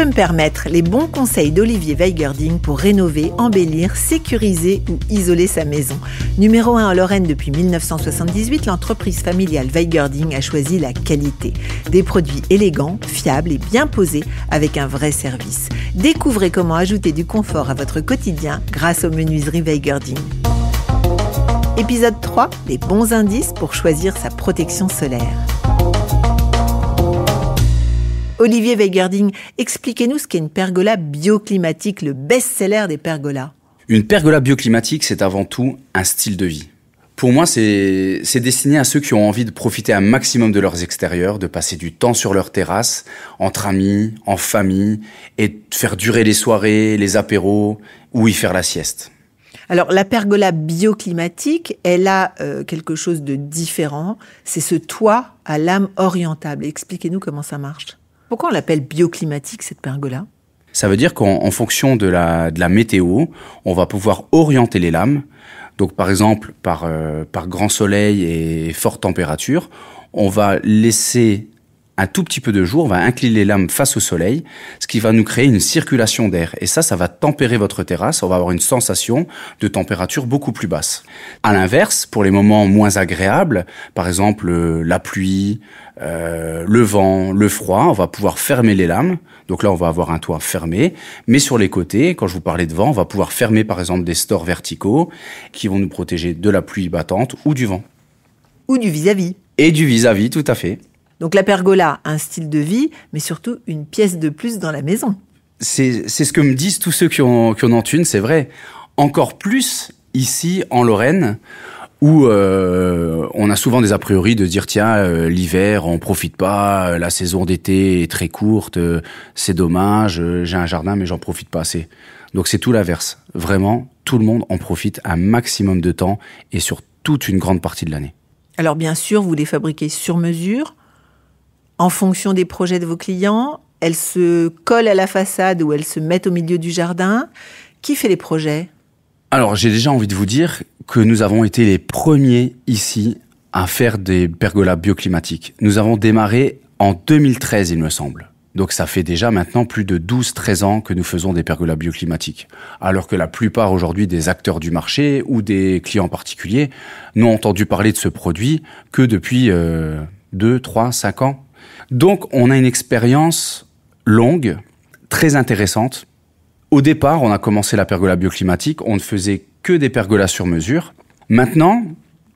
me permettre, les bons conseils d'Olivier Weigerding pour rénover, embellir, sécuriser ou isoler sa maison. Numéro 1 en Lorraine depuis 1978, l'entreprise familiale Weigerding a choisi la qualité. Des produits élégants, fiables et bien posés avec un vrai service. Découvrez comment ajouter du confort à votre quotidien grâce aux menuiseries Weigerding. Épisode 3, les bons indices pour choisir sa protection solaire. Olivier Weigerding, expliquez-nous ce qu'est une pergola bioclimatique, le best-seller des pergolas. Une pergola bioclimatique, c'est avant tout un style de vie. Pour moi, c'est destiné à ceux qui ont envie de profiter un maximum de leurs extérieurs, de passer du temps sur leur terrasse, entre amis, en famille, et de faire durer les soirées, les apéros, ou y faire la sieste. Alors, la pergola bioclimatique, elle a quelque chose de différent. C'est ce toit à lame orientable. Expliquez-nous comment ça marche. Pourquoi on l'appelle bioclimatique, cette pergola ? Ça veut dire qu'en fonction de la météo, on va pouvoir orienter les lames. Donc, par exemple, par grand soleil et forte température, on va laisser un tout petit peu de jour, on va incliner les lames face au soleil, ce qui va nous créer une circulation d'air. Et ça va tempérer votre terrasse, on va avoir une sensation de température beaucoup plus basse. À l'inverse, pour les moments moins agréables, par exemple la pluie, le vent, le froid, on va pouvoir fermer les lames. Donc là, on va avoir un toit fermé. Mais sur les côtés, quand je vous parlais de vent, on va pouvoir fermer par exemple des stores verticaux qui vont nous protéger de la pluie battante ou du vent. Ou du vis-à-vis. Et du vis-à-vis, tout à fait. Donc la pergola, un style de vie, mais surtout une pièce de plus dans la maison. C'est ce que me disent tous ceux qui en ont une, c'est vrai. Encore plus ici en Lorraine, où on a souvent des a priori de dire tiens, l'hiver on profite pas, la saison d'été est très courte, c'est dommage, j'ai un jardin mais j'en profite pas assez. Donc c'est tout l'inverse. Vraiment, tout le monde en profite un maximum de temps et sur toute une grande partie de l'année. Alors bien sûr, vous les fabriquez sur mesure, en fonction des projets de vos clients. Elles se collent à la façade ou elles se mettent au milieu du jardin. Qui fait les projets ? Alors, j'ai déjà envie de vous dire que nous avons été les premiers ici à faire des pergolas bioclimatiques. Nous avons démarré en 2013, il me semble. Donc ça fait déjà maintenant plus de 12-13 ans que nous faisons des pergolas bioclimatiques. Alors que la plupart aujourd'hui des acteurs du marché ou des clients particuliers n'ont entendu parler de ce produit que depuis 2, 3, 5 ans. Donc, on a une expérience longue, très intéressante. Au départ, on a commencé la pergola bioclimatique, on ne faisait que des pergolas sur mesure. Maintenant,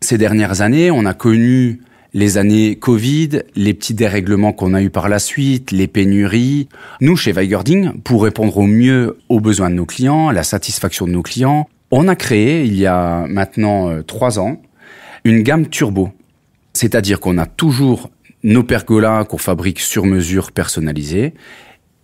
ces dernières années, on a connu les années Covid, les petits dérèglements qu'on a eu par la suite, les pénuries. Nous, chez Weigerding, pour répondre au mieux aux besoins de nos clients, à la satisfaction de nos clients, on a créé, il y a maintenant 3 ans, une gamme turbo. C'est-à-dire qu'on a toujours nos pergolas qu'on fabrique sur mesure personnalisées.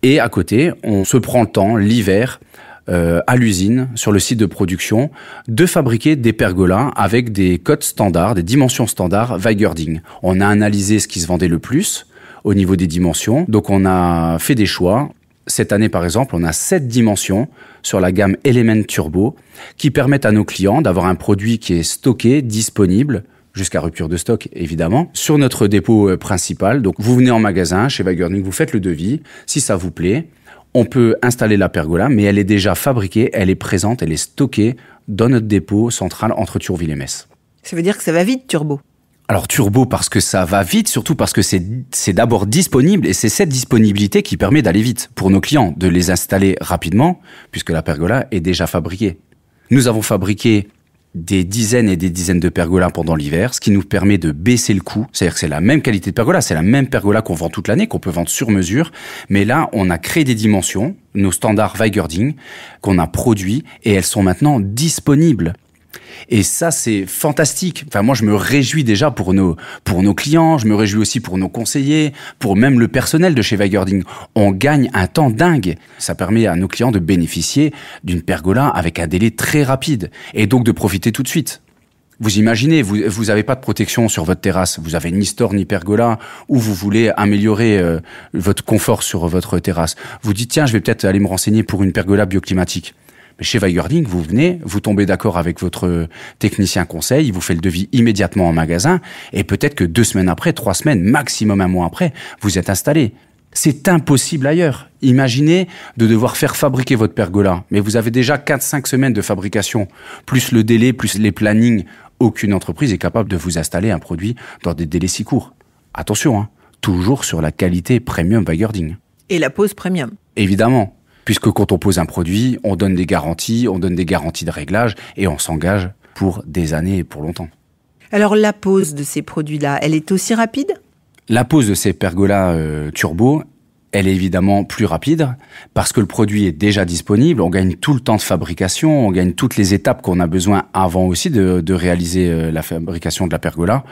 Et à côté, on se prend le temps, l'hiver, à l'usine, sur le site de production, de fabriquer des pergolas avec des codes standards, des dimensions standards Weigerding. On a analysé ce qui se vendait le plus au niveau des dimensions. Donc on a fait des choix. Cette année, par exemple, on a 7 dimensions sur la gamme Element Turbo qui permettent à nos clients d'avoir un produit qui est stocké, disponible, jusqu'à rupture de stock, évidemment, sur notre dépôt principal. Donc, vous venez en magasin, chez Weigerding, vous faites le devis. Si ça vous plaît, on peut installer la pergola, mais elle est déjà fabriquée, elle est présente, elle est stockée dans notre dépôt central entre Thionville et Metz. Ça veut dire que ça va vite, turbo. Alors, turbo, parce que ça va vite, surtout parce que c'est d'abord disponible, et c'est cette disponibilité qui permet d'aller vite pour nos clients, de les installer rapidement, puisque la pergola est déjà fabriquée. Nous avons fabriqué des dizaines et des dizaines de pergolas pendant l'hiver, ce qui nous permet de baisser le coût. C'est-à-dire que c'est la même qualité de pergola, c'est la même pergola qu'on vend toute l'année, qu'on peut vendre sur mesure. Mais là, on a créé des dimensions, nos standards Weigerding, qu'on a produits, et elles sont maintenant disponibles. Et ça, c'est fantastique. Enfin, moi, je me réjouis déjà pour nos clients, je me réjouis aussi pour nos conseillers, pour même le personnel de chez Weigerding. On gagne un temps dingue. Ça permet à nos clients de bénéficier d'une pergola avec un délai très rapide et donc de profiter tout de suite. Vous imaginez, vous avez pas de protection sur votre terrasse, vous avez ni store ni pergola, ou vous voulez améliorer votre confort sur votre terrasse. Vous dites, tiens, je vais peut-être aller me renseigner pour une pergola bioclimatique. Mais chez Weigerding, vous venez, vous tombez d'accord avec votre technicien conseil, il vous fait le devis immédiatement en magasin, et peut-être que 2 semaines après, 3 semaines, maximum 1 mois après, vous êtes installé. C'est impossible ailleurs. Imaginez de devoir faire fabriquer votre pergola, mais vous avez déjà 4-5 semaines de fabrication, plus le délai, plus les plannings. Aucune entreprise est capable de vous installer un produit dans des délais si courts. Attention, toujours sur la qualité premium Weigerding. Et la pose premium. Évidemment, puisque quand on pose un produit, on donne des garanties de réglage et on s'engage pour des années et pour longtemps. Alors la pose de ces produits-là, elle est aussi rapide ? La pose de ces pergolas turbo, elle est évidemment plus rapide parce que le produit est déjà disponible. On gagne tout le temps de fabrication, on gagne toutes les étapes qu'on a besoin avant aussi de réaliser la fabrication de la pergola.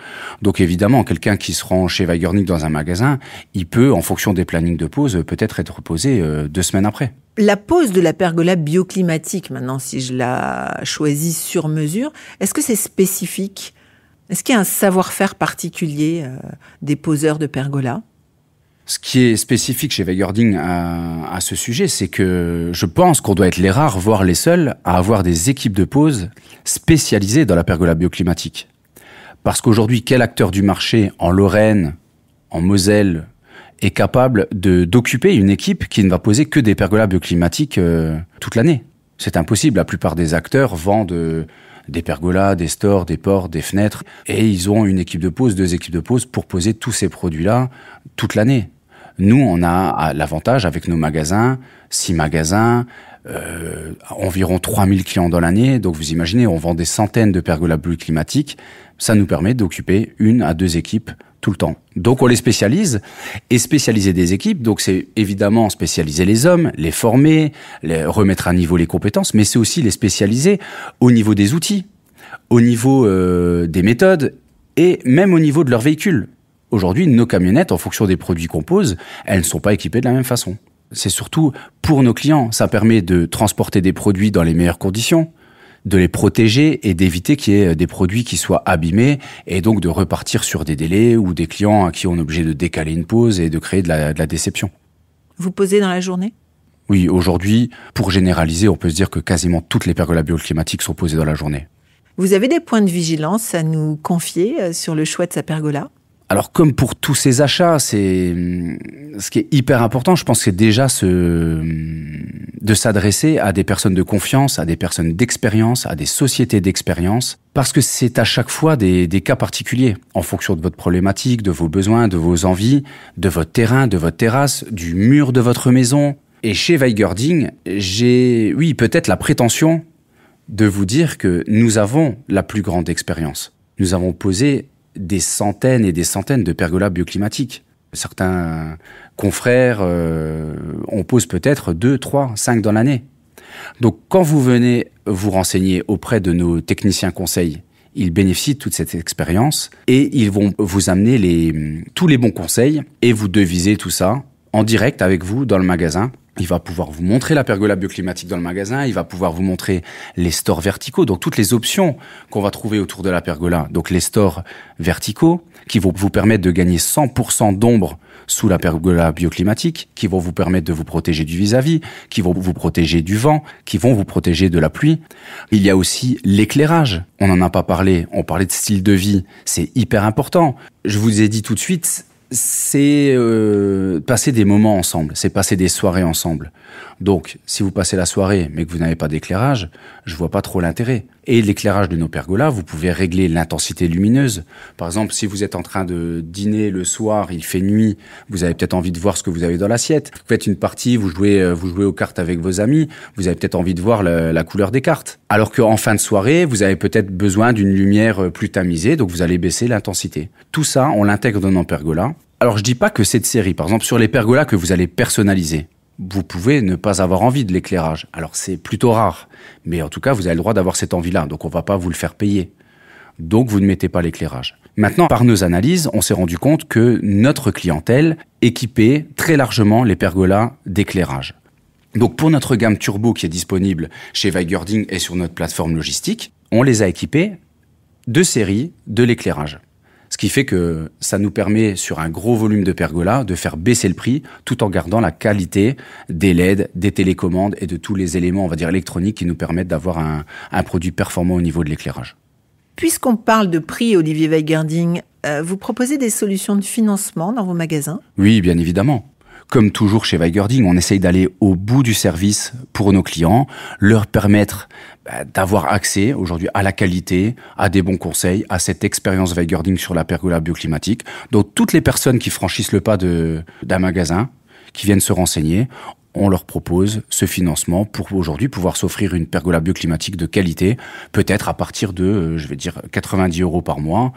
Donc évidemment, quelqu'un qui se rend chez Weigerding dans un magasin, il peut, en fonction des plannings de pose, peut-être être posé 2 semaines après. La pose de la pergola bioclimatique, maintenant, si je la choisis sur mesure, est-ce que c'est spécifique ? Est-ce qu'il y a un savoir-faire particulier des poseurs de pergola ? Ce qui est spécifique chez Weigerding à ce sujet, c'est que je pense qu'on doit être les rares, voire les seuls, à avoir des équipes de pose spécialisées dans la pergola bioclimatique. Parce qu'aujourd'hui, quel acteur du marché en Lorraine, en Moselle, est capable d'occuper une équipe qui ne va poser que des pergolas bioclimatiques toute l'année ? C'est impossible. La plupart des acteurs vendent des pergolas, des stores, des portes, des fenêtres. Et ils ont une équipe de pose, 2 équipes de pose pour poser tous ces produits-là toute l'année. Nous, on a l'avantage avec nos magasins, 6 magasins, environ 3000 clients dans l'année. Donc vous imaginez, on vend des centaines de pergolas bioclimatiques. Ça nous permet d'occuper 1 à 2 équipes tout le temps. Donc on les spécialise, et spécialiser des équipes, donc c'est évidemment spécialiser les hommes, les former, remettre à niveau les compétences, mais c'est aussi les spécialiser au niveau des outils, au niveau des méthodes, et même au niveau de leur véhicule. Aujourd'hui, nos camionnettes, en fonction des produits qu'on pose, elles ne sont pas équipées de la même façon. C'est surtout pour nos clients. Ça permet de transporter des produits dans les meilleures conditions, de les protéger et d'éviter qu'il y ait des produits qui soient abîmés et donc de repartir sur des délais ou des clients à qui on est obligé de décaler une pause et de créer de la déception. Vous posez dans la journée ? Oui, aujourd'hui, pour généraliser, on peut se dire que quasiment toutes les pergolas bioclimatiques sont posées dans la journée. Vous avez des points de vigilance à nous confier sur le choix de sa pergola ? Alors, comme pour tous ces achats, ce qui est hyper important, je pense, c'est déjà de s'adresser à des personnes de confiance, à des personnes d'expérience, à des sociétés d'expérience, parce que c'est à chaque fois des cas particuliers, en fonction de votre problématique, de vos besoins, de vos envies, de votre terrain, de votre terrasse, du mur de votre maison. Et chez Weigerding, j'ai, peut-être la prétention de vous dire que nous avons la plus grande expérience. Nous avons posé des centaines et des centaines de pergolas bioclimatiques. Certains confrères, on pose peut-être 2, 3, 5 dans l'année. Donc quand vous venez vous renseigner auprès de nos techniciens conseils, ils bénéficient de toute cette expérience et ils vont vous amener tous les bons conseils et vous deviser tout ça en direct avec vous dans le magasin. Il va pouvoir vous montrer la pergola bioclimatique dans le magasin, il va pouvoir vous montrer les stores verticaux, donc toutes les options qu'on va trouver autour de la pergola. Donc les stores verticaux qui vont vous permettre de gagner 100% d'ombre sous la pergola bioclimatique, qui vont vous permettre de vous protéger du vis-à-vis, qui vont vous protéger du vent, qui vont vous protéger de la pluie. Il y a aussi l'éclairage. On n'en a pas parlé, on parlait de style de vie, c'est hyper important. Je vous ai dit tout de suite, c'est passer des moments ensemble, c'est passer des soirées ensemble. Donc, si vous passez la soirée, mais que vous n'avez pas d'éclairage, je vois pas trop l'intérêt. Et l'éclairage de nos pergolas, vous pouvez régler l'intensité lumineuse. Par exemple, si vous êtes en train de dîner le soir, il fait nuit, vous avez peut-être envie de voir ce que vous avez dans l'assiette. Vous faites une partie, vous jouez aux cartes avec vos amis, vous avez peut-être envie de voir la couleur des cartes. Alors qu'en fin de soirée, vous avez peut-être besoin d'une lumière plus tamisée, donc vous allez baisser l'intensité. Tout ça, on l'intègre dans nos pergolas. Alors, je dis pas que cette série, par exemple, sur les pergolas que vous allez personnaliser, vous pouvez ne pas avoir envie de l'éclairage. Alors, c'est plutôt rare. Mais en tout cas, vous avez le droit d'avoir cette envie-là. Donc, on va pas vous le faire payer. Donc, vous ne mettez pas l'éclairage. Maintenant, par nos analyses, on s'est rendu compte que notre clientèle équipait très largement les pergolas d'éclairage. Donc, pour notre gamme turbo qui est disponible chez Weigerding et sur notre plateforme logistique, on les a équipés de série de l'éclairage. Ce qui fait que ça nous permet, sur un gros volume de pergola, de faire baisser le prix tout en gardant la qualité des LED, des télécommandes et de tous les éléments, on va dire, électroniques qui nous permettent d'avoir un produit performant au niveau de l'éclairage. Puisqu'on parle de prix, Olivier Weigerding, vous proposez des solutions de financement dans vos magasins ? Oui, bien évidemment. Comme toujours chez Weigerding, on essaye d'aller au bout du service pour nos clients, leur permettre d'avoir accès aujourd'hui à la qualité, à des bons conseils, à cette expérience Weigerding sur la pergola bioclimatique. Donc toutes les personnes qui franchissent le pas d'un magasin, qui viennent se renseigner, on leur propose ce financement pour aujourd'hui pouvoir s'offrir une pergola bioclimatique de qualité, peut-être à partir de, 90 € par mois.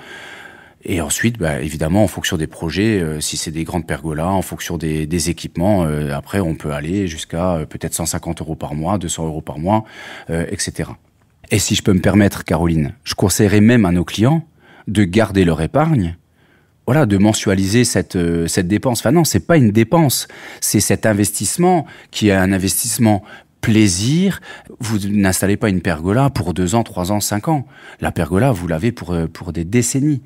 Et ensuite, évidemment, en fonction des projets, si c'est des grandes pergolas, en fonction des équipements, après, on peut aller jusqu'à peut-être 150 € par mois, 200 € par mois, etc. Et si je peux me permettre, Caroline, je conseillerais même à nos clients de garder leur épargne, voilà, de mensualiser cette dépense. Enfin non, c'est pas une dépense, c'est cet investissement qui est un investissement plaisir. Vous n'installez pas une pergola pour 2 ans, 3 ans, 5 ans. La pergola, vous l'avez pour des décennies.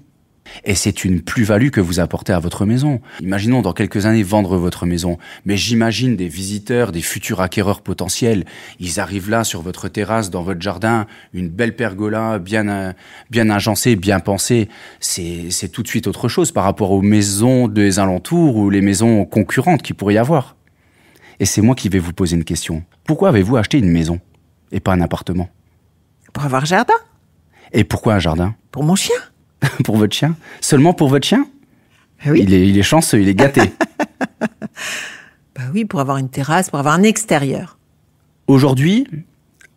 Et c'est une plus-value que vous apportez à votre maison. Imaginons dans quelques années vendre votre maison. Mais j'imagine des visiteurs, des futurs acquéreurs potentiels. Ils arrivent là sur votre terrasse, dans votre jardin, une belle pergola bien agencée, bien pensée. C'est tout de suite autre chose par rapport aux maisons des alentours ou les maisons concurrentes qu'il pourrait y avoir. Et c'est moi qui vais vous poser une question. Pourquoi avez-vous acheté une maison et pas un appartement? Pour avoir jardin. Et pourquoi un jardin? Pour mon chien. Pour votre chien? Seulement pour votre chien? Oui. Il est chanceux, il est gâté. Oui, pour avoir une terrasse, pour avoir un extérieur. Aujourd'hui,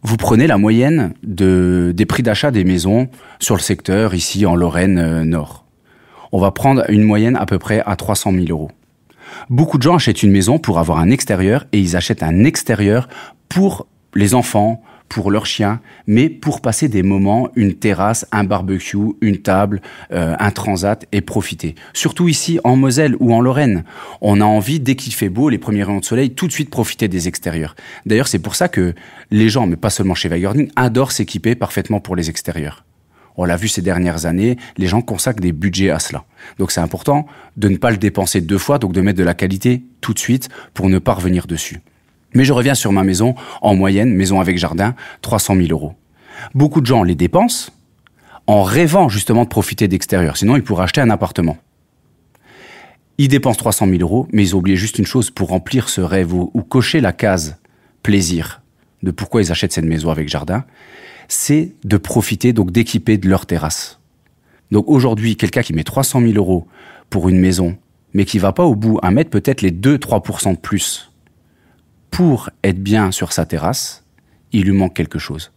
vous prenez la moyenne des prix d'achat des maisons sur le secteur, ici en Lorraine Nord. On va prendre une moyenne à peu près à 300 000 €. Beaucoup de gens achètent une maison pour avoir un extérieur et ils achètent un extérieur pour les enfants, pour leurs chiens, mais pour passer des moments, une terrasse, un barbecue, une table, un transat et profiter. Surtout ici en Moselle ou en Lorraine, on a envie, dès qu'il fait beau, les premiers rayons de soleil, tout de suite profiter des extérieurs. D'ailleurs, c'est pour ça que les gens, mais pas seulement chez Weigerding, adorent s'équiper parfaitement pour les extérieurs. On l'a vu ces dernières années, les gens consacrent des budgets à cela. Donc c'est important de ne pas le dépenser 2 fois, donc de mettre de la qualité tout de suite pour ne pas revenir dessus. Mais je reviens sur ma maison, en moyenne, maison avec jardin, 300 000 €. Beaucoup de gens les dépensent en rêvant justement de profiter d'extérieur. Sinon, ils pourraient acheter un appartement. Ils dépensent 300 000 €, mais ils ont oublié juste une chose pour remplir ce rêve ou cocher la case plaisir de pourquoi ils achètent cette maison avec jardin, c'est de profiter, donc d'équiper de leur terrasse. Donc aujourd'hui, quelqu'un qui met 300 000 € pour une maison, mais qui va pas au bout à mettre peut-être les 2-3% de plus, pour être bien sur sa terrasse, il lui manque quelque chose.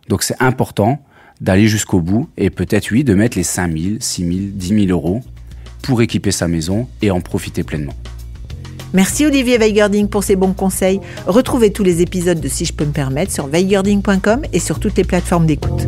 Donc c'est important d'aller jusqu'au bout et peut-être, oui, de mettre les 5 000, 6 000, 10 000 € pour équiper sa maison et en profiter pleinement. Merci Olivier Weigerding pour ces bons conseils. Retrouvez tous les épisodes de Si je peux me permettre sur weigerding.com et sur toutes les plateformes d'écoute.